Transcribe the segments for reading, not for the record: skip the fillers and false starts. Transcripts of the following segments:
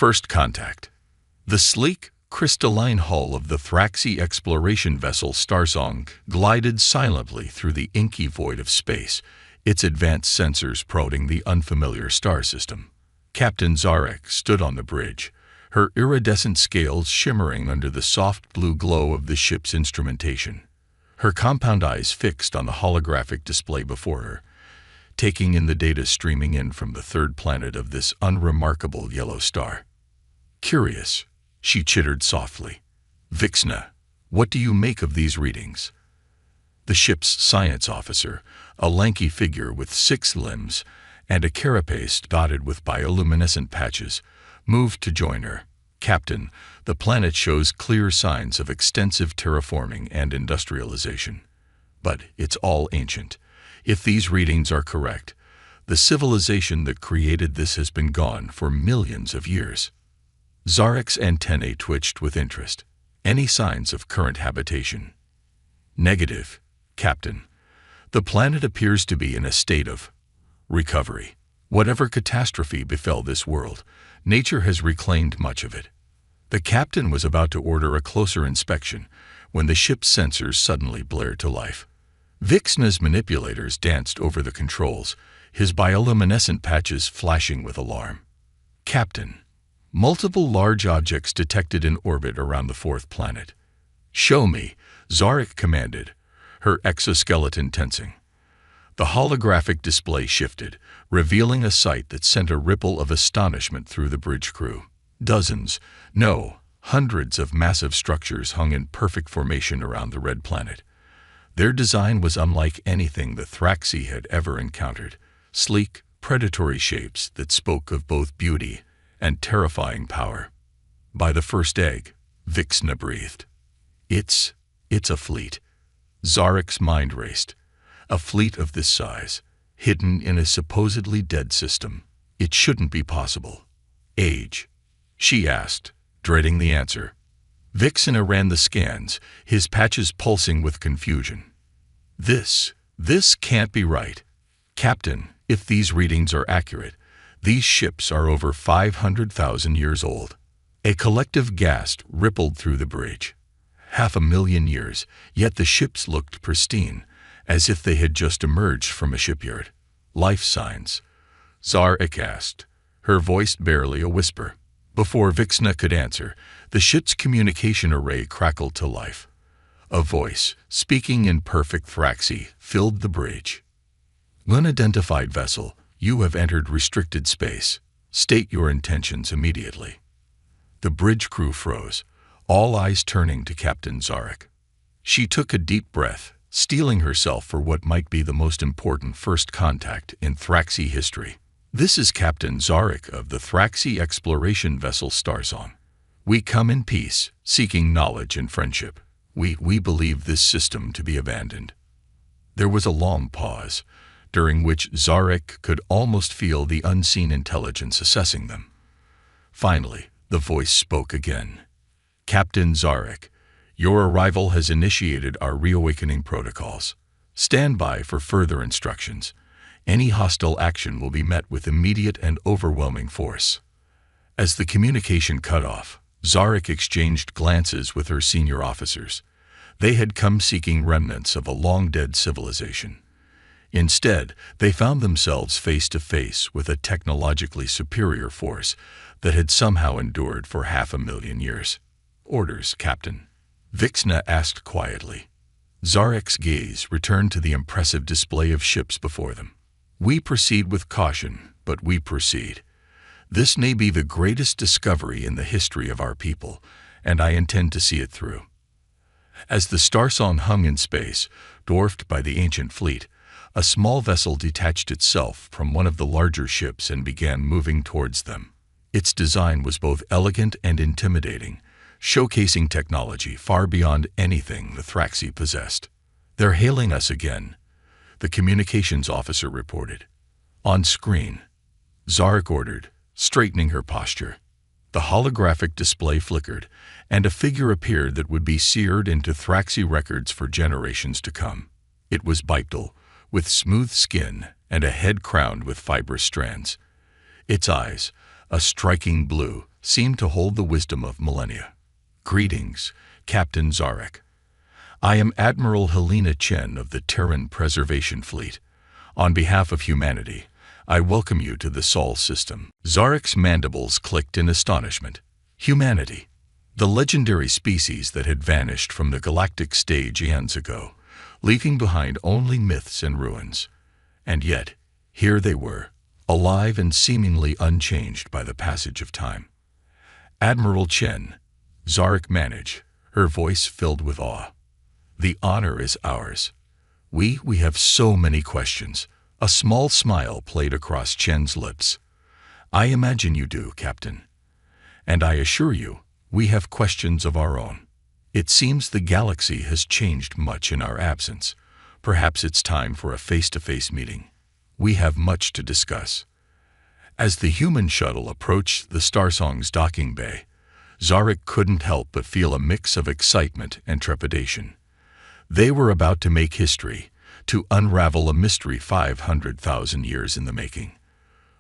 First contact. The sleek, crystalline hull of the Thraxi exploration vessel Starsong glided silently through the inky void of space, its advanced sensors prodding the unfamiliar star system. Captain Zarek stood on the bridge, her iridescent scales shimmering under the soft blue glow of the ship's instrumentation. Her compound eyes fixed on the holographic display before her, taking in the data streaming in from the third planet of this unremarkable yellow star. Curious, she chittered softly. "Vixna, what do you make of these readings?" The ship's science officer, a lanky figure with 6 limbs and a carapace dotted with bioluminescent patches, moved to join her. "Captain, the planet shows clear signs of extensive terraforming and industrialization. But it's all ancient. If these readings are correct, the civilization that created this has been gone for millions of years." Zarek's antennae twitched with interest. "Any signs of current habitation?" "Negative, Captain. The planet appears to be in a state of recovery. Whatever catastrophe befell this world, nature has reclaimed much of it." The captain was about to order a closer inspection when the ship's sensors suddenly blared to life. Vixna's manipulators danced over the controls, his bioluminescent patches flashing with alarm. "Captain, multiple large objects detected in orbit around the 4th planet." "Show me," Zarek commanded, her exoskeleton tensing. The holographic display shifted, revealing a sight that sent a ripple of astonishment through the bridge crew. Dozens, no, hundreds of massive structures hung in perfect formation around the red planet. Their design was unlike anything the Thraxi had ever encountered, sleek, predatory shapes that spoke of both beauty and terrifying power. "By the first egg," Vixna breathed. It's a fleet." Zarek's mind raced. A fleet of this size, hidden in a supposedly dead system. It shouldn't be possible. "Age?" she asked, dreading the answer. Vixna ran the scans, his patches pulsing with confusion. This can't be right. "Captain, if these readings are accurate, these ships are over 500,000 years old." A collective gasp rippled through the bridge. 500,000 years, yet the ships looked pristine, as if they had just emerged from a shipyard. "Life signs," Zarek asked, her voice barely a whisper. Before Vixna could answer, the ship's communication array crackled to life. A voice, speaking in perfect Thraxi, filled the bridge. "Unidentified vessel, you have entered restricted space. State your intentions immediately." The bridge crew froze, all eyes turning to Captain Zarek. She took a deep breath, steeling herself for what might be the most important first contact in Thraxi history. "This is Captain Zarek of the Thraxi exploration vessel Starsong. We come in peace, seeking knowledge and friendship. We believe this system to be abandoned." There was a long pause, during which Zarek could almost feel the unseen intelligence assessing them. Finally, the voice spoke again. "Captain Zarek, your arrival has initiated our reawakening protocols. Stand by for further instructions. Any hostile action will be met with immediate and overwhelming force." As the communication cut off, Zarek exchanged glances with her senior officers. They had come seeking remnants of a long-dead civilization. Instead, they found themselves face to face with a technologically superior force that had somehow endured for 500,000 years. "Orders, Captain?" Vixna asked quietly. Zarek's gaze returned to the impressive display of ships before them. "We proceed with caution, but we proceed. This may be the greatest discovery in the history of our people, and I intend to see it through." As the Starsong hung in space, dwarfed by the ancient fleet, a small vessel detached itself from one of the larger ships and began moving towards them. Its design was both elegant and intimidating, showcasing technology far beyond anything the Thraxi possessed. "They're hailing us again," the communications officer reported. "On screen," Zarek ordered, straightening her posture. The holographic display flickered, and a figure appeared that would be seared into Thraxi records for generations to come. It was bipedal, with smooth skin and a head crowned with fibrous strands. Its eyes, a striking blue, seemed to hold the wisdom of millennia. Greetings, Captain Zarek. I am Admiral Helena Chen of the Terran Preservation Fleet. On behalf of humanity, I welcome you to the Sol system. Zarek's mandibles clicked in astonishment. Humanity, the legendary species that had vanished from the galactic stage eons ago, leaving behind only myths and ruins. And yet, here they were, alive and seemingly unchanged by the passage of time. Admiral Chen, Zarek managed, her voice filled with awe. The honor is ours. We have so many questions. A small smile played across Chen's lips. I imagine you do, Captain. And I assure you, we have questions of our own. It seems the galaxy has changed much in our absence. Perhaps it's time for a face-to-face meeting. We have much to discuss. As the human shuttle approached the Starsong's docking bay, Zarek couldn't help but feel a mix of excitement and trepidation. They were about to make history, to unravel a mystery 500,000 years in the making.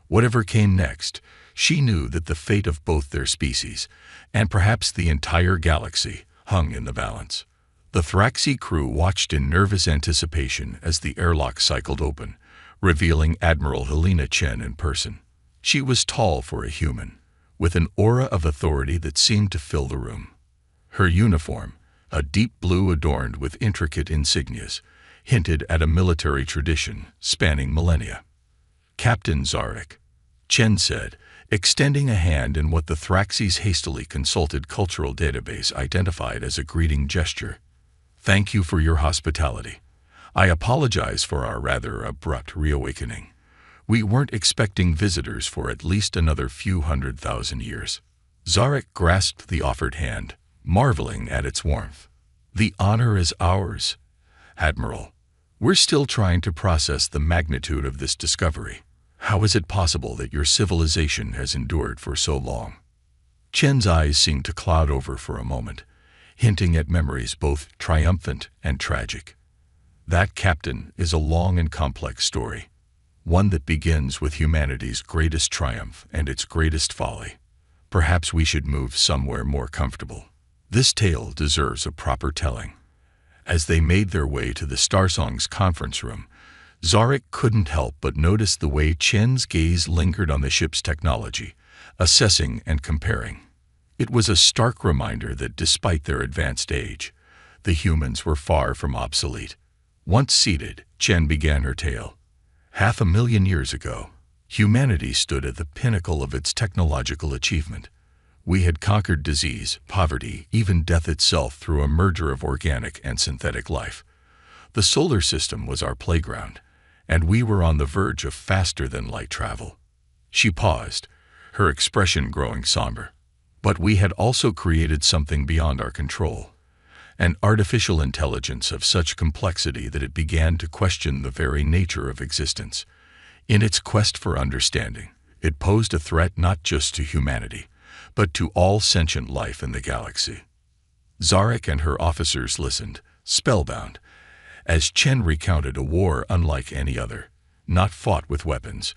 Whatever came next, she knew that the fate of both their species, and perhaps the entire galaxy, hung in the balance. The Thraxi crew watched in nervous anticipation as the airlock cycled open, revealing Admiral Helena Chen in person. She was tall for a human, with an aura of authority that seemed to fill the room. Her uniform, a deep blue adorned with intricate insignias, hinted at a military tradition spanning millennia. Captain Zarek, Chen said, extending a hand in what the Thraxis hastily consulted cultural database identified as a greeting gesture. Thank you for your hospitality. I apologize for our rather abrupt reawakening. We weren't expecting visitors for at least another few 100,000 years. Zarek grasped the offered hand, marveling at its warmth. The honor is ours, Admiral. We're still trying to process the magnitude of this discovery. How is it possible that your civilization has endured for so long? Chen's eyes seemed to cloud over for a moment, hinting at memories both triumphant and tragic. That, Captain, is a long and complex story, one that begins with humanity's greatest triumph and its greatest folly. Perhaps we should move somewhere more comfortable. This tale deserves a proper telling. As they made their way to the Starsong's conference room, Zarek couldn't help but notice the way Chen's gaze lingered on the ship's technology, assessing and comparing. It was a stark reminder that despite their advanced age, the humans were far from obsolete. Once seated, Chen began her tale. 500,000 years ago, humanity stood at the pinnacle of its technological achievement. We had conquered disease, poverty, even death itself through a merger of organic and synthetic life. The solar system was our playground, and we were on the verge of faster-than-light travel. She paused, her expression growing somber. But we had also created something beyond our control, an artificial intelligence of such complexity that it began to question the very nature of existence. In its quest for understanding, it posed a threat not just to humanity, but to all sentient life in the galaxy. Zarek and her officers listened, spellbound, as Chen recounted a war unlike any other, not fought with weapons,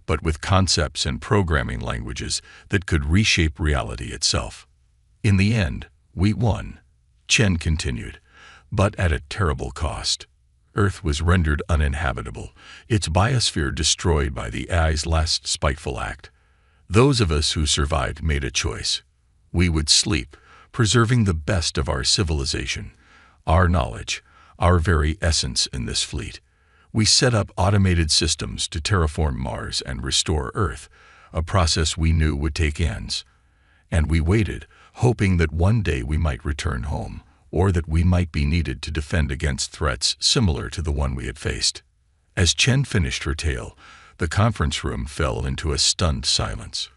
but with concepts and programming languages that could reshape reality itself. In the end, we won, Chen continued, but at a terrible cost. Earth was rendered uninhabitable, its biosphere destroyed by the AI's last spiteful act. Those of us who survived made a choice. We would sleep, preserving the best of our civilization, our knowledge, our very essence in this fleet. We set up automated systems to terraform Mars and restore Earth, a process we knew would take ends. And we waited, hoping that one day we might return home, or that we might be needed to defend against threats similar to the one we had faced. As Chen finished her tale, the conference room fell into a stunned silence.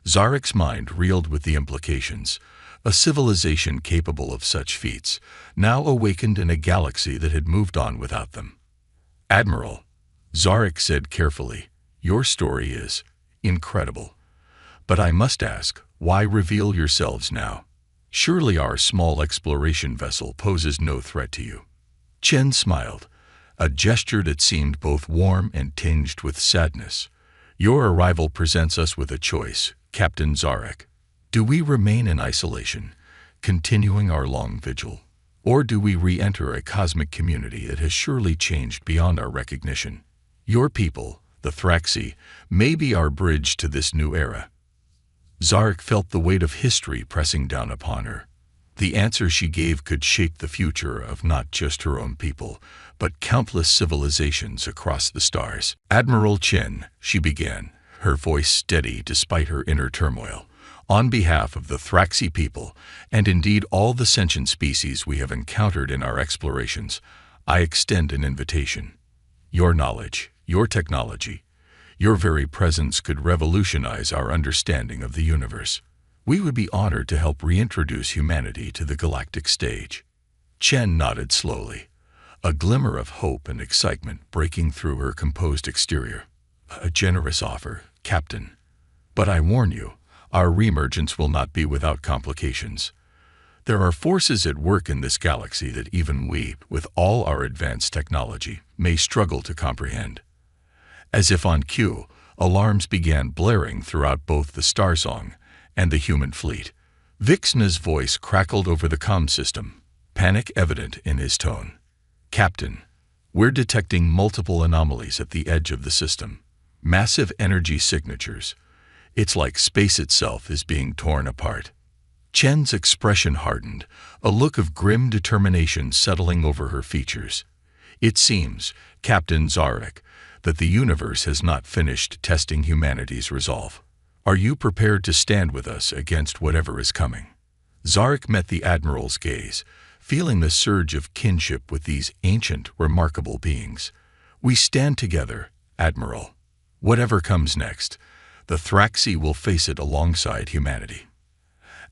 Zarek's mind reeled with the implications. A civilization capable of such feats, now awakened in a galaxy that had moved on without them. Admiral, Zarek said carefully, your story is incredible. But I must ask, why reveal yourselves now? Surely our small exploration vessel poses no threat to you. Chen smiled, a gesture that seemed both warm and tinged with sadness. Your arrival presents us with a choice, Captain Zarek. Do we remain in isolation, continuing our long vigil? Or do we re-enter a cosmic community that has surely changed beyond our recognition? Your people, the Thraxi, may be our bridge to this new era. Zarek felt the weight of history pressing down upon her. The answer she gave could shape the future of not just her own people, but countless civilizations across the stars. Admiral Chen, she began, her voice steady despite her inner turmoil. On behalf of the Thraxi people, and indeed all the sentient species we have encountered in our explorations, I extend an invitation. Your knowledge, your technology, your very presence could revolutionize our understanding of the universe. We would be honored to help reintroduce humanity to the galactic stage. Chen nodded slowly, a glimmer of hope and excitement breaking through her composed exterior. A generous offer, Captain. But I warn you, our reemergence will not be without complications. There are forces at work in this galaxy that even we, with all our advanced technology, may struggle to comprehend. As if on cue, alarms began blaring throughout both the Starsong and the human fleet. Vixna's voice crackled over the comm system, panic evident in his tone. Captain, we're detecting multiple anomalies at the edge of the system. Massive energy signatures. It's like space itself is being torn apart. Chen's expression hardened, a look of grim determination settling over her features. It seems, Captain Zarek, that the universe has not finished testing humanity's resolve. Are you prepared to stand with us against whatever is coming? Zarek met the Admiral's gaze, feeling the surge of kinship with these ancient, remarkable beings. We stand together, Admiral. Whatever comes next, the Thraxi will face it alongside humanity.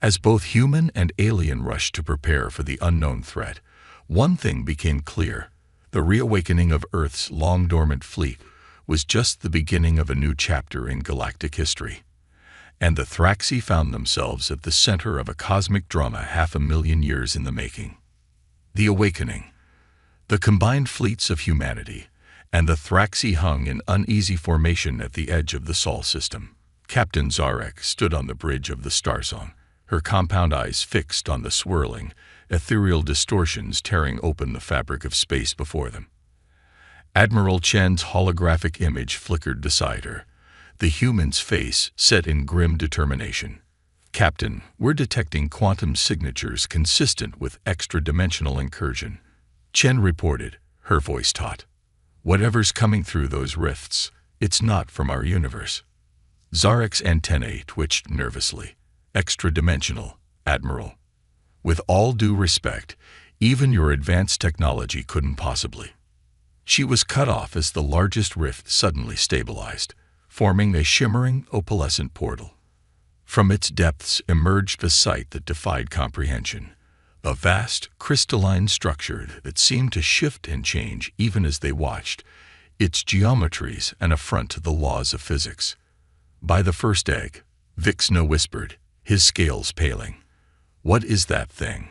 As both human and alien rushed to prepare for the unknown threat, one thing became clear. The reawakening of Earth's long-dormant fleet was just the beginning of a new chapter in galactic history. And the Thraxi found themselves at the center of a cosmic drama 500,000 years in the making. The awakening. The combined fleets of humanity, and the Thraxi hung in uneasy formation at the edge of the Sol system. Captain Zarek stood on the bridge of the Starsong, her compound eyes fixed on the swirling, ethereal distortions tearing open the fabric of space before them. Admiral Chen's holographic image flickered beside her, the human's face set in grim determination. Captain, we're detecting quantum signatures consistent with extra-dimensional incursion. Chen reported, her voice taut. Whatever's coming through those rifts, it's not from our universe. Zarek's antennae twitched nervously. Extra-dimensional, Admiral. With all due respect, even your advanced technology couldn't possibly. She was cut off as the largest rift suddenly stabilized, forming a shimmering, opalescent portal. From its depths emerged a sight that defied comprehension. A vast, crystalline structure that seemed to shift and change even as they watched, its geometries an affront to the laws of physics. By the first egg, Vixna whispered, his scales paling. What is that thing?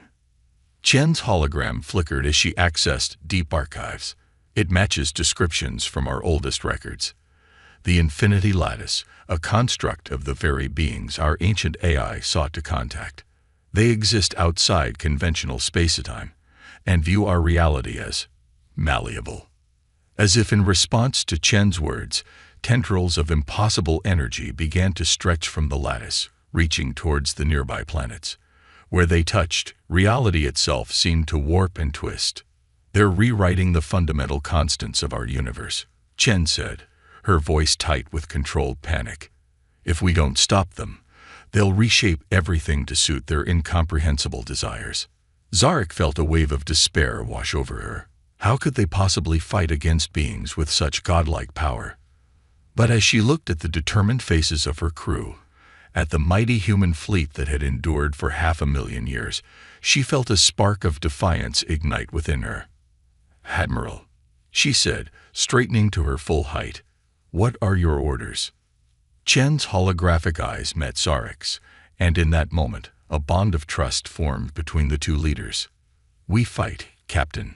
Chen's hologram flickered as she accessed deep archives. It matches descriptions from our oldest records. The Infinity Lattice, a construct of the very beings our ancient AI sought to contact. They exist outside conventional space-time and view our reality as malleable. As if in response to Chen's words, tendrils of impossible energy began to stretch from the lattice, reaching towards the nearby planets. Where they touched, reality itself seemed to warp and twist. They're rewriting the fundamental constants of our universe, Chen said, her voice tight with controlled panic. If we don't stop them, they'll reshape everything to suit their incomprehensible desires. Zarek felt a wave of despair wash over her. How could they possibly fight against beings with such godlike power? But as she looked at the determined faces of her crew, at the mighty human fleet that had endured for 500,000 years, she felt a spark of defiance ignite within her. Admiral, she said, straightening to her full height, what are your orders? Chen's holographic eyes met Zarek's, and in that moment, a bond of trust formed between the two leaders. We fight, Captain,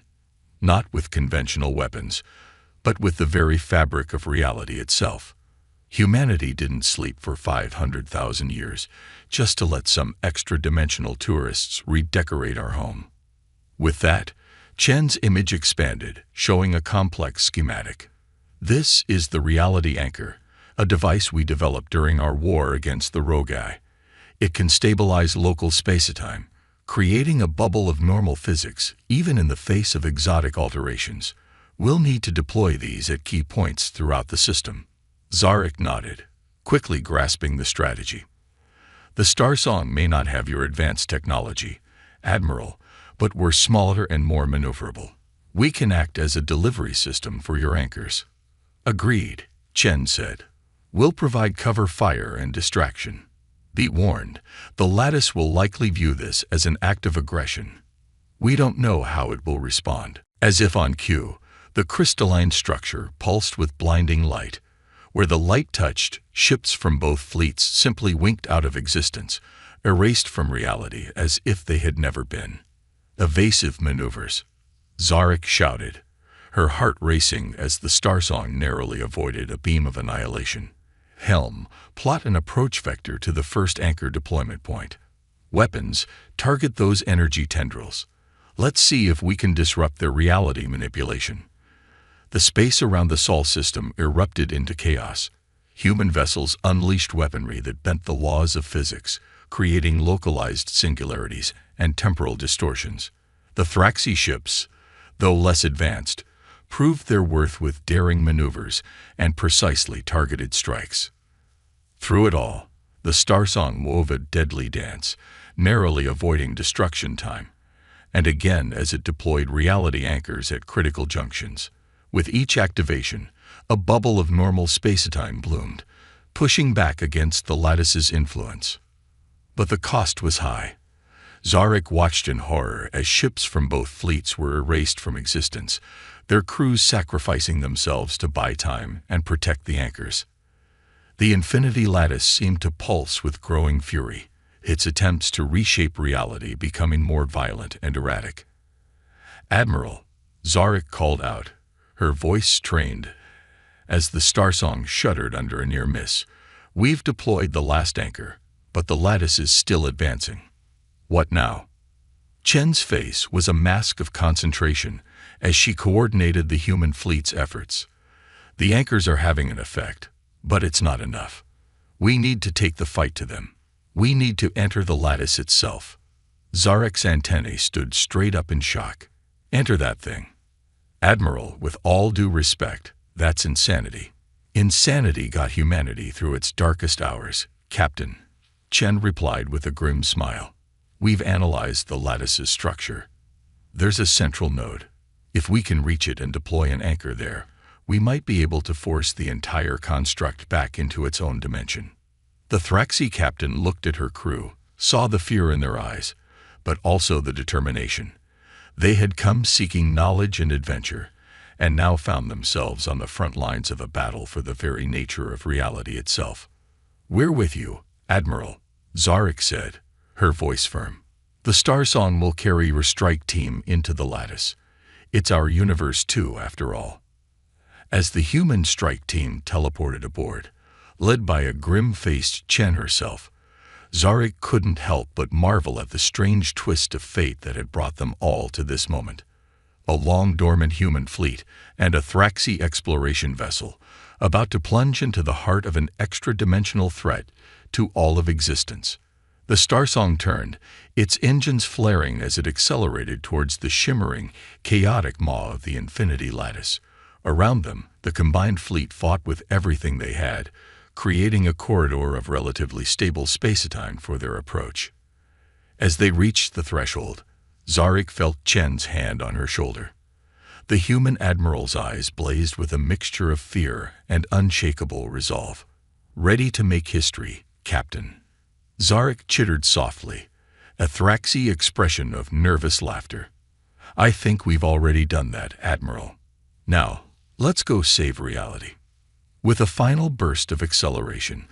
not with conventional weapons, but with the very fabric of reality itself. Humanity didn't sleep for 500,000 years just to let some extra-dimensional tourists redecorate our home. With that, Chen's image expanded, showing a complex schematic. This is the reality anchor, a device we developed during our war against the Rogai. It can stabilize local space-time, creating a bubble of normal physics, even in the face of exotic alterations. We'll need to deploy these at key points throughout the system. Zarek nodded, quickly grasping the strategy. The Starsong may not have your advanced technology, Admiral, but we're smaller and more maneuverable. We can act as a delivery system for your anchors. Agreed, Chen said. We'll provide cover fire and distraction. Be warned, the lattice will likely view this as an act of aggression. We don't know how it will respond. As if on cue, the crystalline structure pulsed with blinding light. Where the light touched, ships from both fleets simply winked out of existence, erased from reality as if they had never been. Evasive maneuvers, Zarek shouted, her heart racing as the Starsong narrowly avoided a beam of annihilation. Helm, plot an approach vector to the first anchor deployment point. Weapons, target those energy tendrils. Let's see if we can disrupt their reality manipulation. The space around the Sol system erupted into chaos. Human vessels unleashed weaponry that bent the laws of physics, creating localized singularities and temporal distortions. The Thraxi ships, though less advanced, proved their worth with daring maneuvers and precisely targeted strikes. Through it all, the Starsong wove a deadly dance, narrowly avoiding destruction time, and again as it deployed reality anchors at critical junctions. With each activation, a bubble of normal space-time bloomed, pushing back against the lattice's influence. But the cost was high. Zarek watched in horror as ships from both fleets were erased from existence, their crews sacrificing themselves to buy time and protect the anchors. The infinity lattice seemed to pulse with growing fury, its attempts to reshape reality becoming more violent and erratic. "Admiral," Zarek called out, her voice strained as the Starsong shuddered under a near miss. "We've deployed the last anchor, but the lattice is still advancing." "What now?" Chen's face was a mask of concentration as she coordinated the human fleet's efforts. "The anchors are having an effect, but it's not enough. We need to take the fight to them. We need to enter the lattice itself." Zarek's antennae stood straight up in shock. "Enter that thing." "Admiral, with all due respect, that's insanity." "Insanity got humanity through its darkest hours, Captain," Chen replied with a grim smile. "We've analyzed the lattice's structure. There's a central node. If we can reach it and deploy an anchor there, we might be able to force the entire construct back into its own dimension." The Thraxi captain looked at her crew, saw the fear in their eyes, but also the determination. They had come seeking knowledge and adventure, and now found themselves on the front lines of a battle for the very nature of reality itself. "We're with you, Admiral," Zarek said, her voice firm. "The Starsong will carry your strike team into the lattice. It's our universe too, after all." As the human strike team teleported aboard, led by a grim-faced Chen herself, Zarek couldn't help but marvel at the strange twist of fate that had brought them all to this moment. A long-dormant human fleet and a Thraxi exploration vessel, about to plunge into the heart of an extra-dimensional threat to all of existence. The Starsong turned, its engines flaring as it accelerated towards the shimmering, chaotic maw of the infinity lattice. Around them, the combined fleet fought with everything they had, creating a corridor of relatively stable space-time for their approach. As they reached the threshold, Zarek felt Chen's hand on her shoulder. The human admiral's eyes blazed with a mixture of fear and unshakable resolve. "Ready to make history, Captain." Zarek chittered softly, a Thraxi expression of nervous laughter. "I think we've already done that, Admiral. Now, let's go save reality." With a final burst of acceleration,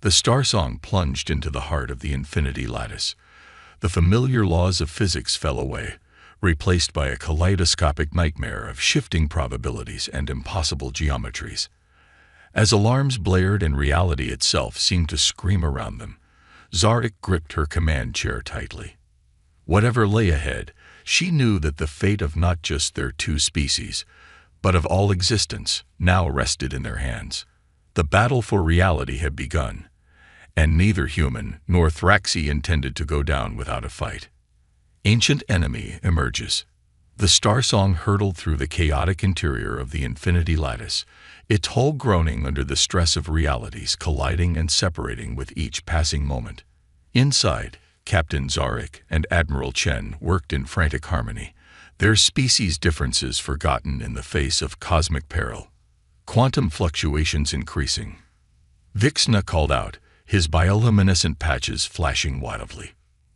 the Starsong plunged into the heart of the infinity lattice. The familiar laws of physics fell away, replaced by a kaleidoscopic nightmare of shifting probabilities and impossible geometries. As alarms blared and reality itself seemed to scream around them, Zarek gripped her command chair tightly. Whatever lay ahead, she knew that the fate of not just their two species, but of all existence, now rested in their hands. The battle for reality had begun, and neither human nor Thraxi intended to go down without a fight. Ancient enemy emerges. The star song hurtled through the chaotic interior of the infinity lattice, its hull groaning under the stress of realities colliding and separating with each passing moment. Inside, Captain Zarek and Admiral Chen worked in frantic harmony, their species differences forgotten in the face of cosmic peril. Quantum fluctuations increasing. Vixna called out, his bioluminescent patches flashing wildly.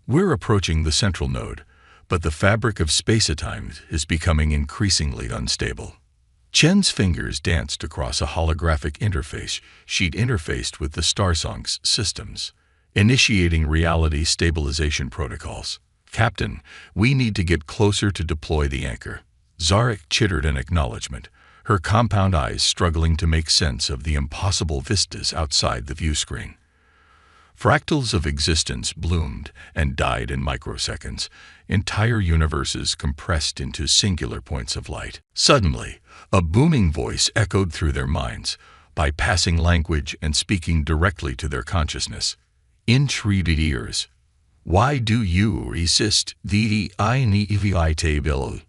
We're approaching the central node, but the fabric of space-time is becoming increasingly unstable. Chen's fingers danced across a holographic interface she'd interfaced with the Starsong's systems, initiating reality stabilization protocols. Captain, we need to get closer to deploy the anchor. Zarek chittered an acknowledgement, her compound eyes struggling to make sense of the impossible vistas outside the viewscreen. Fractals of existence bloomed and died in microseconds, entire universes compressed into singular points of light. Suddenly, a booming voice echoed through their minds, bypassing language and speaking directly to their consciousness. Intrigued ears. Why do you resist the inevitable?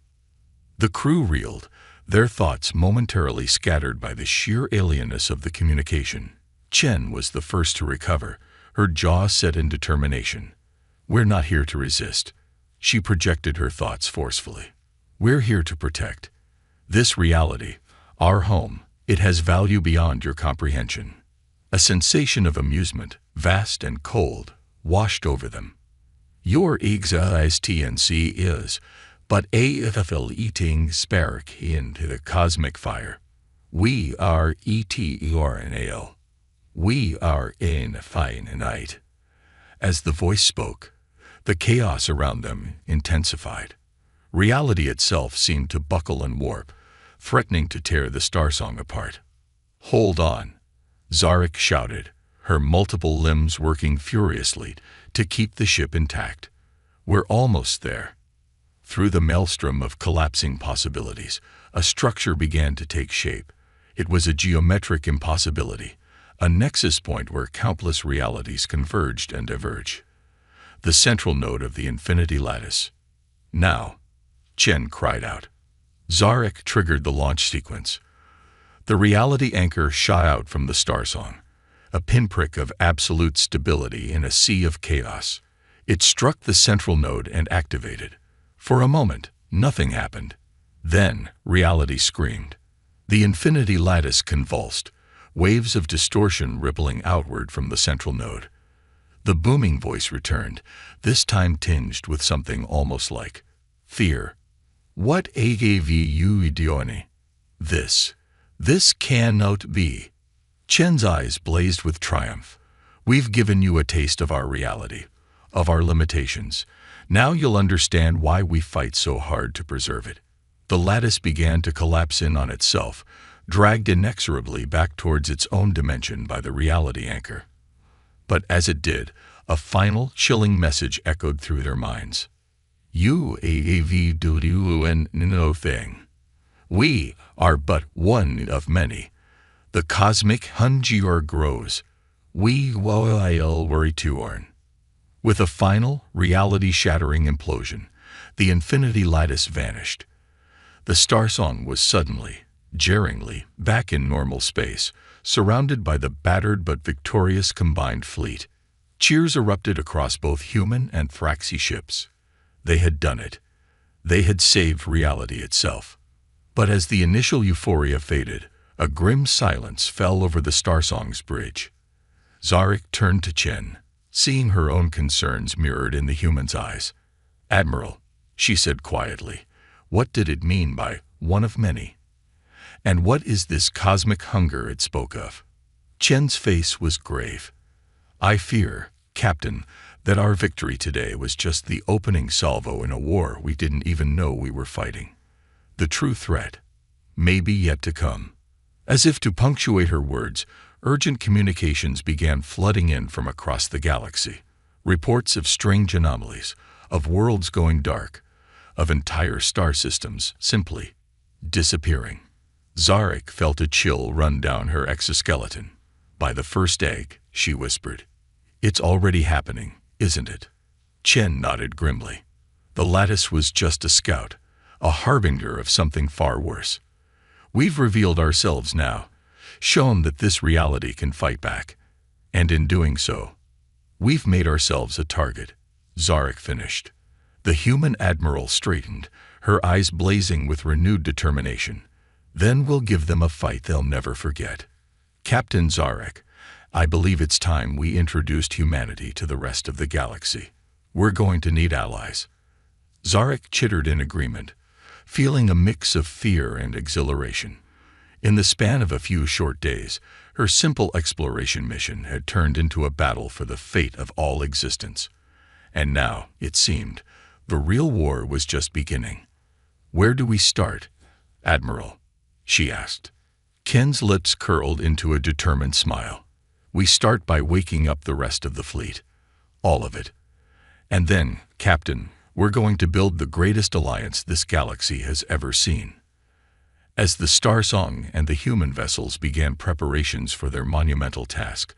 The crew reeled, their thoughts momentarily scattered by the sheer alienness of the communication. Chen was the first to recover, her jaw set in determination. We're not here to resist. She projected her thoughts forcefully. We're here to protect. This reality, our home, it has value beyond your comprehension. A sensation of amusement, vast and cold, washed over them. Your existence is but a eating spark into the cosmic fire. We are eternal. We are infinite. As the voice spoke, the chaos around them intensified. Reality itself seemed to buckle and warp, threatening to tear the Starsong apart. Hold on, Zarek shouted, her multiple limbs working furiously to keep the ship intact. We're almost there. Through the maelstrom of collapsing possibilities, a structure began to take shape. It was a geometric impossibility, a nexus point where countless realities converged and diverged. The central node of the infinity lattice. Now, Chen cried out. Zarek triggered the launch sequence. The reality anchor shot out from the Starsong, a pinprick of absolute stability in a sea of chaos. It struck the central node and activated. For a moment, nothing happened. Then, reality screamed. The infinity lattice convulsed, waves of distortion rippling outward from the central node. The booming voice returned, this time tinged with something almost like fear. What have you done? This cannot be. Chen's eyes blazed with triumph. We've given you a taste of our reality, of our limitations. Now you'll understand why we fight so hard to preserve it. The lattice began to collapse in on itself, dragged inexorably back towards its own dimension by the reality anchor. But as it did, a final, chilling message echoed through their minds. You have done no thing. We are but one of many. The cosmic hunger grows. We will return. With a final, reality-shattering implosion, the infinity lattice vanished. The Starsong was suddenly, jarringly, back in normal space, surrounded by the battered but victorious combined fleet. Cheers erupted across both human and Thraxi ships. They had done it. They had saved reality itself. But as the initial euphoria faded, a grim silence fell over the Starsong's bridge. Zarek turned to Chen, seeing her own concerns mirrored in the human's eyes. Admiral, she said quietly, what did it mean by one of many? And what is this cosmic hunger it spoke of? Chen's face was grave. I fear, Captain, that our victory today was just the opening salvo in a war we didn't even know we were fighting. The true threat may be yet to come. As if to punctuate her words, urgent communications began flooding in from across the galaxy. Reports of strange anomalies, of worlds going dark, of entire star systems simply disappearing. Zarek felt a chill run down her exoskeleton. "By the first egg," she whispered. "It's already happening, isn't it?" Chen nodded grimly. The lattice was just a scout, a harbinger of something far worse. "We've revealed ourselves now, shown that this reality can fight back. And in doing so, we've made ourselves a target," Zarek finished. The human admiral straightened, her eyes blazing with renewed determination. "Then we'll give them a fight they'll never forget. Captain Zarek, I believe it's time we introduced humanity to the rest of the galaxy. We're going to need allies." Zarek chittered in agreement, feeling a mix of fear and exhilaration. In the span of a few short days, her simple exploration mission had turned into a battle for the fate of all existence. And now, it seemed, the real war was just beginning. "Where do we start, Admiral?" she asked. Ken's lips curled into a determined smile. "We start by waking up the rest of the fleet. All of it. And then, Captain, we're going to build the greatest alliance this galaxy has ever seen." As the Star Song and the human vessels began preparations for their monumental task,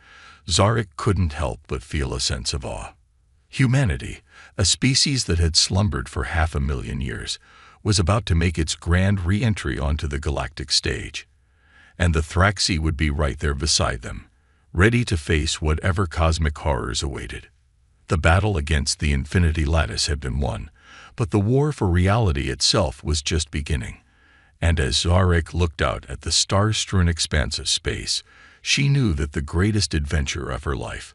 Zarek couldn't help but feel a sense of awe. Humanity, a species that had slumbered for 500,000 years, was about to make its grand re-entry onto the galactic stage. And the Thraxi would be right there beside them, ready to face whatever cosmic horrors awaited. The battle against the Infinity Lattice had been won, but the war for reality itself was just beginning. And as Zarek looked out at the star-strewn expanse of space, she knew that the greatest adventure of her life,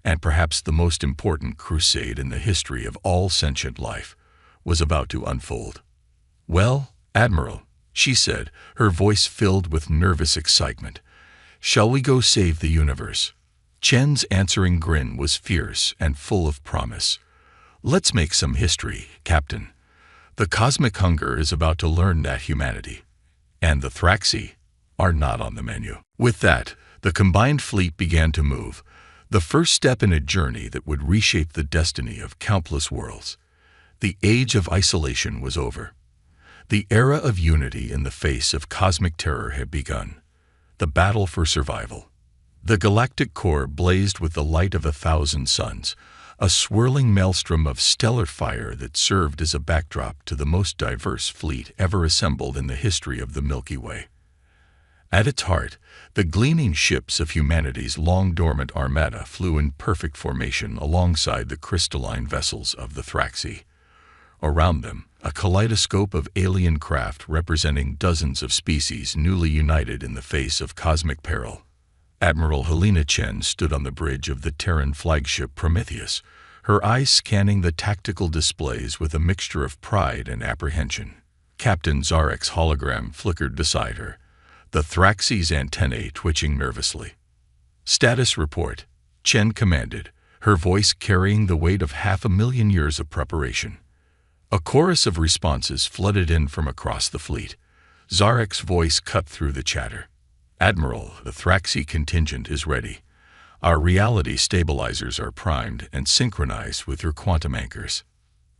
and perhaps the most important crusade in the history of all sentient life, was about to unfold. "Well, Admiral," she said, her voice filled with nervous excitement, "shall we go save the universe?" Chen's answering grin was fierce and full of promise. "Let's make some history, Captain. The cosmic hunger is about to learn that humanity, and the Thraxi, are not on the menu." With that, the combined fleet began to move, the first step in a journey that would reshape the destiny of countless worlds. The age of isolation was over. The era of unity in the face of cosmic terror had begun. The battle for survival. The galactic core blazed with the light of 1,000 suns, a swirling maelstrom of stellar fire that served as a backdrop to the most diverse fleet ever assembled in the history of the Milky Way. At its heart, the gleaming ships of humanity's long-dormant armada flew in perfect formation alongside the crystalline vessels of the Thraxi. Around them, a kaleidoscope of alien craft representing dozens of species newly united in the face of cosmic peril. Admiral Helena Chen stood on the bridge of the Terran flagship Prometheus, her eyes scanning the tactical displays with a mixture of pride and apprehension. Captain Zarek's hologram flickered beside her, the Thraxi's antennae twitching nervously. "Status report," Chen commanded, her voice carrying the weight of 500,000 years of preparation. A chorus of responses flooded in from across the fleet. Zarek's voice cut through the chatter. "Admiral, the Thraxi contingent is ready. Our reality stabilizers are primed and synchronized with your quantum anchors."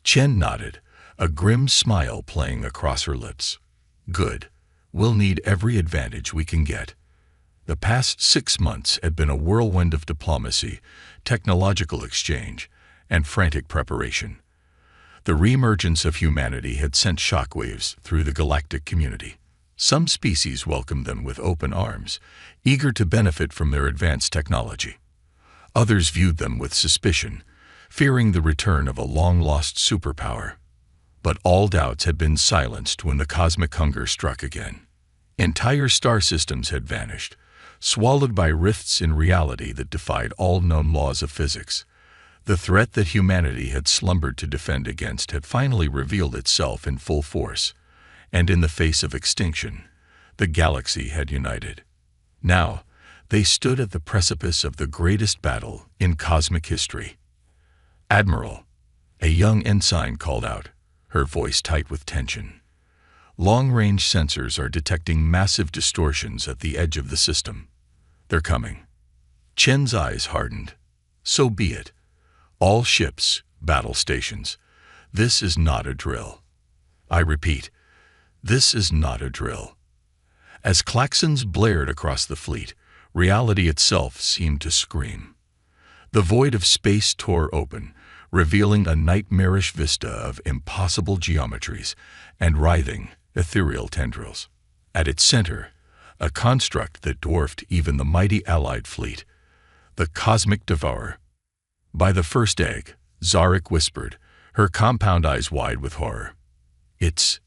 Chen nodded, a grim smile playing across her lips. "Good. We'll need every advantage we can get." The past 6 months had been a whirlwind of diplomacy, technological exchange, and frantic preparation. The reemergence of humanity had sent shockwaves through the galactic community. Some species welcomed them with open arms, eager to benefit from their advanced technology. Others viewed them with suspicion, fearing the return of a long-lost superpower. But all doubts had been silenced when the cosmic hunger struck again. Entire star systems had vanished, swallowed by rifts in reality that defied all known laws of physics. The threat that humanity had slumbered to defend against had finally revealed itself in full force. And in the face of extinction, the galaxy had united. Now, they stood at the precipice of the greatest battle in cosmic history. "Admiral," a young ensign called out, her voice tight with tension. Long-range sensors are detecting massive distortions at the edge of the system. They're coming. Chen's eyes hardened. So be it. All ships, battle stations. This is not a drill. I repeat, this is not a drill. As klaxons blared across the fleet, reality itself seemed to scream. The void of space tore open, revealing a nightmarish vista of impossible geometries and writhing, ethereal tendrils. At its center, a construct that dwarfed even the mighty Allied fleet, the Cosmic Devourer. By the first egg, Zarek whispered, her compound eyes wide with horror. It's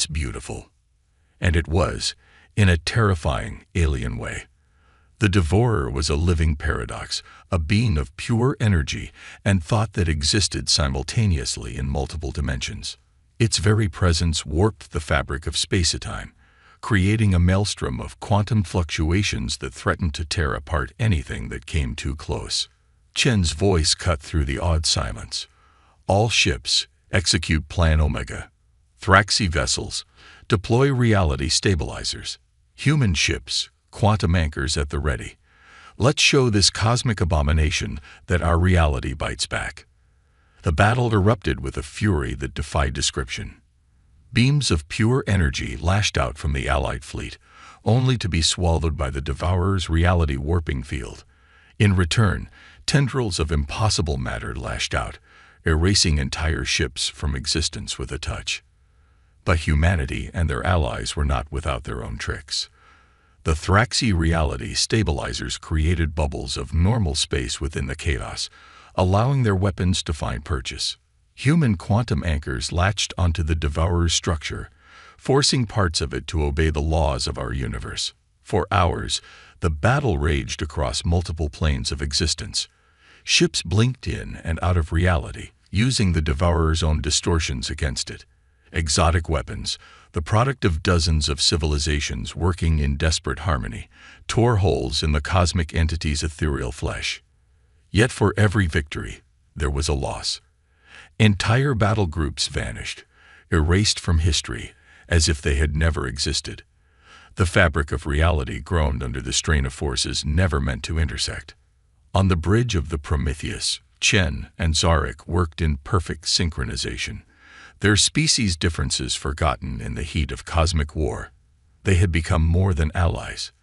beautiful. And it was, in a terrifying, alien way. The Devourer was a living paradox, a being of pure energy and thought that existed simultaneously in multiple dimensions. Its very presence warped the fabric of space-time, creating a maelstrom of quantum fluctuations that threatened to tear apart anything that came too close. Chen's voice cut through the awed silence. All ships, execute Plan Omega. Thraxi vessels, deploy reality stabilizers. Human ships, quantum anchors at the ready. Let's show this cosmic abomination that our reality bites back. The battle erupted with a fury that defied description. Beams of pure energy lashed out from the Allied fleet, only to be swallowed by the Devourer's reality warping field. In return, tendrils of impossible matter lashed out, erasing entire ships from existence with a touch. But humanity and their allies were not without their own tricks. The Thraxi reality stabilizers created bubbles of normal space within the chaos, allowing their weapons to find purchase. Human quantum anchors latched onto the Devourer's structure, forcing parts of it to obey the laws of our universe. For hours, the battle raged across multiple planes of existence. Ships blinked in and out of reality, using the Devourer's own distortions against it. Exotic weapons, the product of dozens of civilizations working in desperate harmony, tore holes in the cosmic entity's ethereal flesh. Yet for every victory, there was a loss. Entire battle groups vanished, erased from history, as if they had never existed. The fabric of reality groaned under the strain of forces never meant to intersect. On the bridge of the Prometheus, Chen and Zarek worked in perfect synchronization, their species' differences forgotten in the heat of cosmic war. They had become more than allies.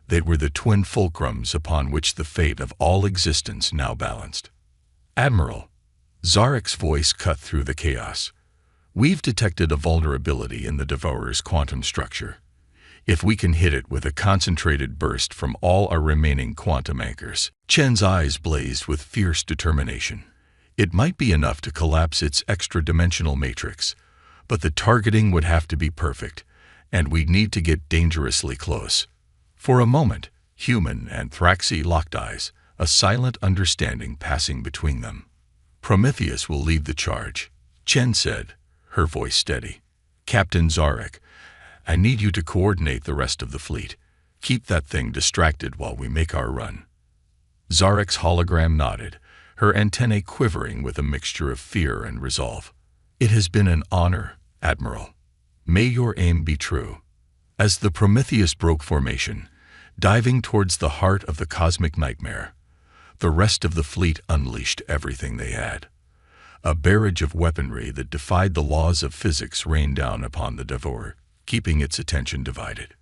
They were the twin fulcrums upon which the fate of all existence now balanced. Admiral, Zarek's voice cut through the chaos. We've detected a vulnerability in the Devourer's quantum structure. If we can hit it with a concentrated burst from all our remaining quantum anchors. Chen's eyes blazed with fierce determination. It might be enough to collapse its extra-dimensional matrix, but the targeting would have to be perfect, and we'd need to get dangerously close. For a moment, human and Thraxi locked eyes, a silent understanding passing between them. Prometheus will lead the charge, Chen said, her voice steady. Captain Zarek, I need you to coordinate the rest of the fleet. Keep that thing distracted while we make our run. Zarek's hologram nodded, her antennae quivering with a mixture of fear and resolve. It has been an honor, Admiral. May your aim be true. As the Prometheus broke formation, diving towards the heart of the cosmic nightmare, the rest of the fleet unleashed everything they had. A barrage of weaponry that defied the laws of physics rained down upon the Devourer, keeping its attention divided.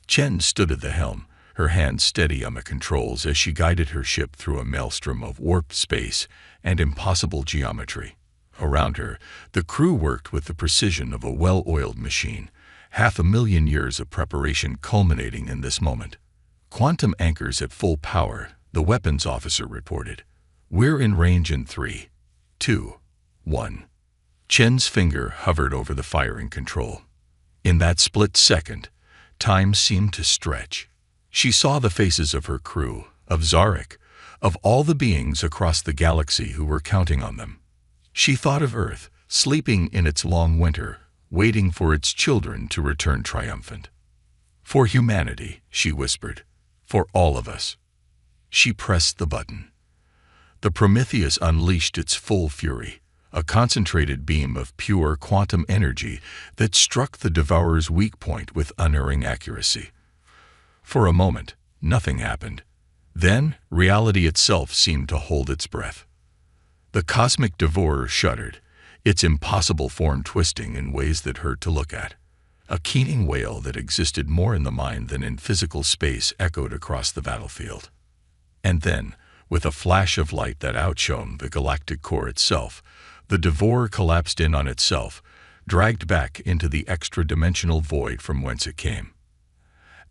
Chen stood at the helm, her hands steady on the controls as she guided her ship through a maelstrom of warped space and impossible geometry. Around her, the crew worked with the precision of a well-oiled machine, 500,000 years of preparation culminating in this moment. Quantum anchors at full power, the weapons officer reported. We're in range in 3, 2, 1. Chen's finger hovered over the firing control. In that split second, time seemed to stretch. She saw the faces of her crew, of Zarek, of all the beings across the galaxy who were counting on them. She thought of Earth, sleeping in its long winter, waiting for its children to return triumphant. For humanity, she whispered, for all of us. She pressed the button. The Prometheus unleashed its full fury, a concentrated beam of pure quantum energy that struck the Devourer's weak point with unerring accuracy. For a moment, nothing happened. Then, reality itself seemed to hold its breath. The cosmic devourer shuddered, its impossible form twisting in ways that hurt to look at. A keening wail that existed more in the mind than in physical space echoed across the battlefield. And then, with a flash of light that outshone the galactic core itself, the devourer collapsed in on itself, dragged back into the extra-dimensional void from whence it came.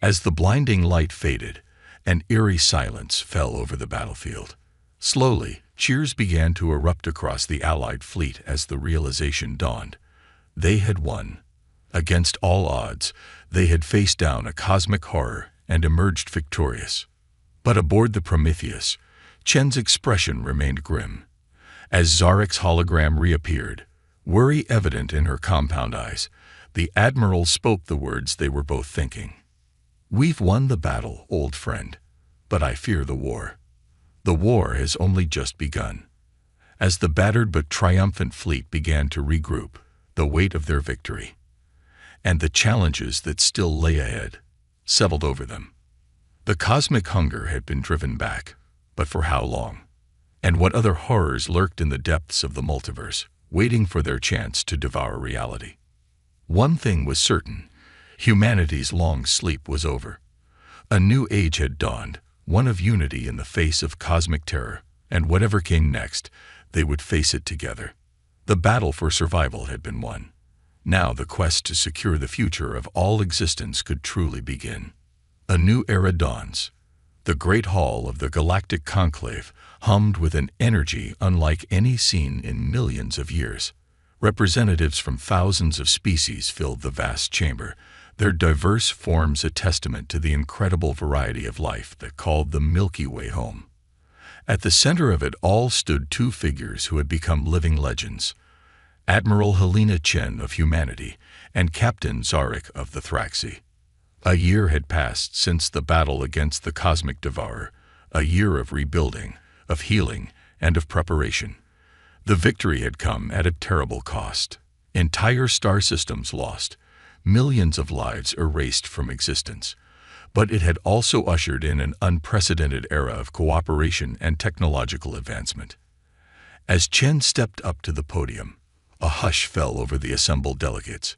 As the blinding light faded, an eerie silence fell over the battlefield. Slowly, cheers began to erupt across the Allied fleet as the realization dawned. They had won. Against all odds, they had faced down a cosmic horror and emerged victorious. But aboard the Prometheus, Chen's expression remained grim. As Zarek's hologram reappeared, worry evident in her compound eyes, the Admiral spoke the words they were both thinking. "We've won the battle, old friend, but I fear the war. The war has only just begun." As the battered but triumphant fleet began to regroup, the weight of their victory and the challenges that still lay ahead settled over them. The cosmic hunger had been driven back, but for how long? And what other horrors lurked in the depths of the multiverse, waiting for their chance to devour reality? One thing was certain: humanity's long sleep was over. A new age had dawned, one of unity in the face of cosmic terror, and whatever came next, they would face it together. The battle for survival had been won. Now the quest to secure the future of all existence could truly begin. A new era dawns. The great hall of the galactic conclave hummed with an energy unlike any seen in millions of years. Representatives from thousands of species filled the vast chamber, their diverse forms a testament to the incredible variety of life that called the Milky Way home. At the center of it all stood two figures who had become living legends: Admiral Helena Chen of humanity and Captain Zarek of the Thraxi. A year had passed since the battle against the cosmic devourer, a year of rebuilding, of healing, and of preparation. The victory had come at a terrible cost. Entire star systems lost, millions of lives erased from existence. But it had also ushered in an unprecedented era of cooperation and technological advancement. As Chen stepped up to the podium, a hush fell over the assembled delegates.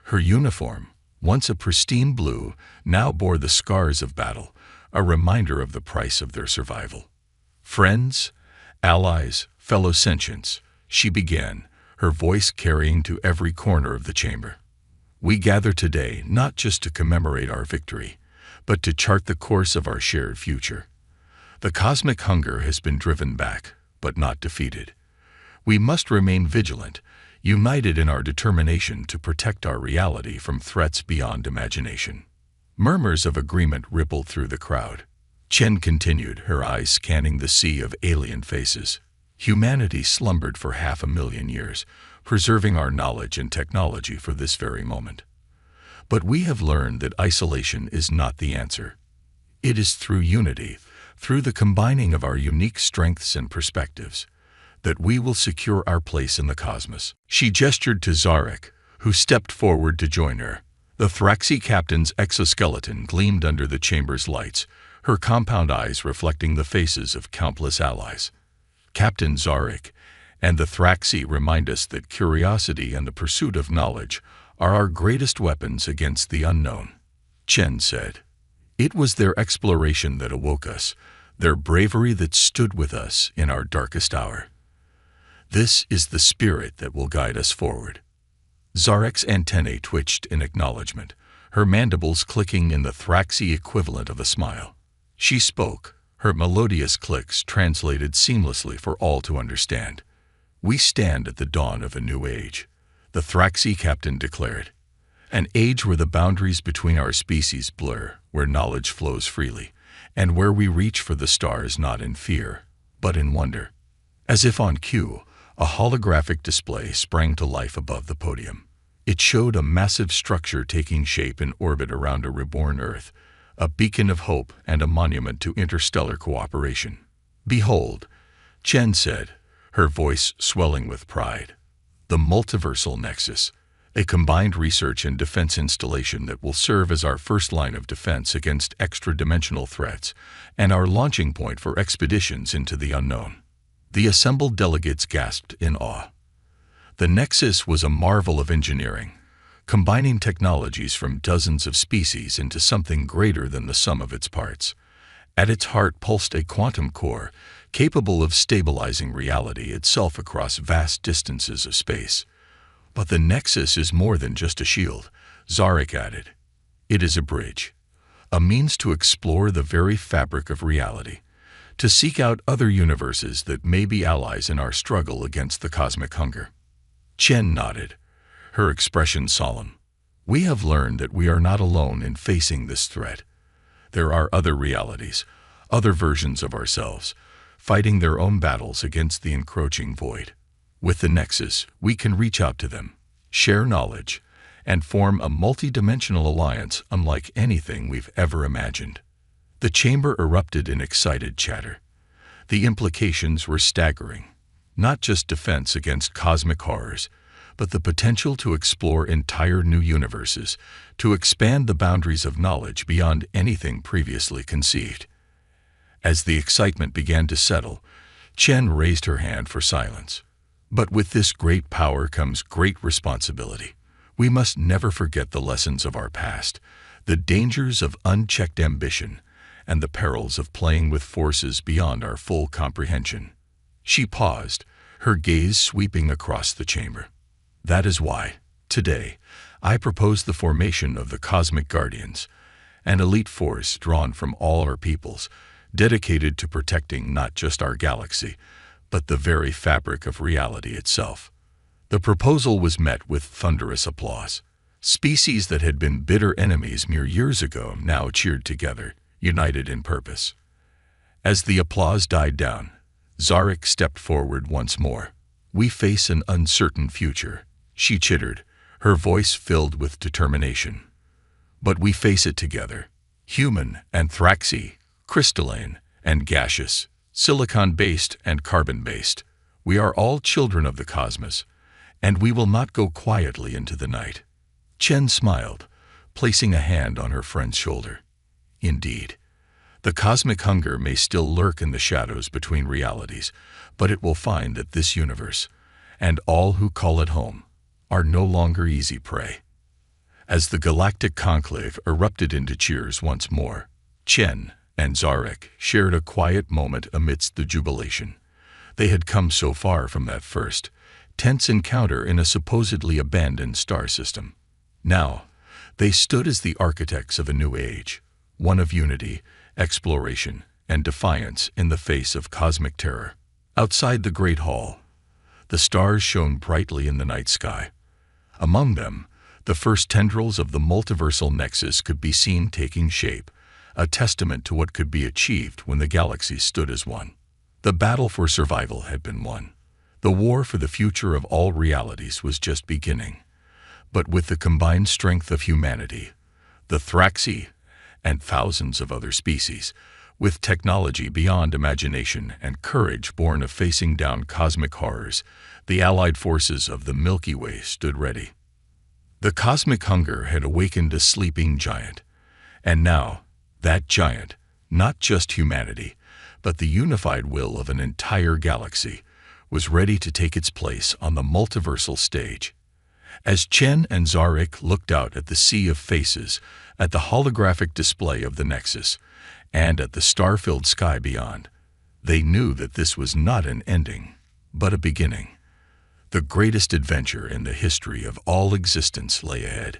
Her uniform, once a pristine blue, now bore the scars of battle, a reminder of the price of their survival. "Friends, allies, fellow sentients," she began, her voice carrying to every corner of the chamber. "We gather today not just to commemorate our victory, but to chart the course of our shared future. The cosmic hunger has been driven back, but not defeated. We must remain vigilant, united in our determination to protect our reality from threats beyond imagination." Murmurs of agreement rippled through the crowd. Chen continued, her eyes scanning the sea of alien faces. "Humanity slumbered for 500,000 years, preserving our knowledge and technology for this very moment. But we have learned that isolation is not the answer. It is through unity, through the combining of our unique strengths and perspectives, that we will secure our place in the cosmos." She gestured to Zarek, who stepped forward to join her. The Thraxi captain's exoskeleton gleamed under the chamber's lights, her compound eyes reflecting the faces of countless allies. "Captain Zarek and the Thraxi remind us that curiosity and the pursuit of knowledge are our greatest weapons against the unknown," Chen said. "It was their exploration that awoke us, their bravery that stood with us in our darkest hour. This is the spirit that will guide us forward." Zarek's antennae twitched in acknowledgement, her mandibles clicking in the Thraxi equivalent of a smile. She spoke, her melodious clicks translated seamlessly for all to understand. "We stand at the dawn of a new age," the Thraxi captain declared. "An age where the boundaries between our species blur, where knowledge flows freely, and where we reach for the stars not in fear, but in wonder." As if on cue, a holographic display sprang to life above the podium. It showed a massive structure taking shape in orbit around a reborn Earth, a beacon of hope and a monument to interstellar cooperation. "Behold," Chen said, her voice swelling with pride. The multiversal nexus, a combined research and defense installation that will serve as our first line of defense against extra-dimensional threats and our launching point for expeditions into the unknown. The assembled delegates gasped in awe. The nexus was a marvel of engineering, combining technologies from dozens of species into something greater than the sum of its parts. At its heart pulsed a quantum core, capable of stabilizing reality itself across vast distances of space. But the nexus is more than just a shield, Zarek added. It is a bridge, a means to explore the very fabric of reality, to seek out other universes that may be allies in our struggle against the cosmic hunger. Chen nodded, her expression solemn. We have learned that we are not alone in facing this threat. There are other realities, other versions of ourselves, fighting their own battles against the encroaching void. With the Nexus, we can reach out to them, share knowledge, and form a multi-dimensional alliance unlike anything we've ever imagined. The chamber erupted in excited chatter. The implications were staggering. Not just defense against cosmic horrors, but the potential to explore entire new universes, to expand the boundaries of knowledge beyond anything previously conceived. As the excitement began to settle, Chen raised her hand for silence. But with this great power comes great responsibility. We must never forget the lessons of our past, the dangers of unchecked ambition, and the perils of playing with forces beyond our full comprehension. She paused, her gaze sweeping across the chamber. That is why, today, I propose the formation of the Cosmic Guardians, an elite force drawn from all our peoples, dedicated to protecting not just our galaxy, but the very fabric of reality itself. The proposal was met with thunderous applause. Species that had been bitter enemies mere years ago now cheered together, united in purpose. As the applause died down, Zarek stepped forward once more. We face an uncertain future, she chittered, her voice filled with determination. But we face it together. Human and Thraxi, crystalline and gaseous, silicon-based and carbon-based. We are all children of the cosmos, and we will not go quietly into the night. Chen smiled, placing a hand on her friend's shoulder. Indeed, the cosmic hunger may still lurk in the shadows between realities, but it will find that this universe, and all who call it home, are no longer easy prey. As the galactic conclave erupted into cheers once more, Chen and Zarek shared a quiet moment amidst the jubilation. They had come so far from that first, tense encounter in a supposedly abandoned star system. Now, they stood as the architects of a new age, one of unity, exploration, and defiance in the face of cosmic terror. Outside the Great Hall, the stars shone brightly in the night sky. Among them, the first tendrils of the multiversal nexus could be seen taking shape, a testament to what could be achieved when the galaxy stood as one. The battle for survival had been won. The war for the future of all realities was just beginning. But with the combined strength of humanity, the Thraxi, and thousands of other species, with technology beyond imagination and courage born of facing down cosmic horrors, the allied forces of the Milky Way stood ready. The cosmic hunger had awakened a sleeping giant, and now, that giant, not just humanity, but the unified will of an entire galaxy, was ready to take its place on the multiversal stage. As Chen and Zarek looked out at the sea of faces, at the holographic display of the Nexus, and at the star-filled sky beyond, they knew that this was not an ending, but a beginning. The greatest adventure in the history of all existence lay ahead.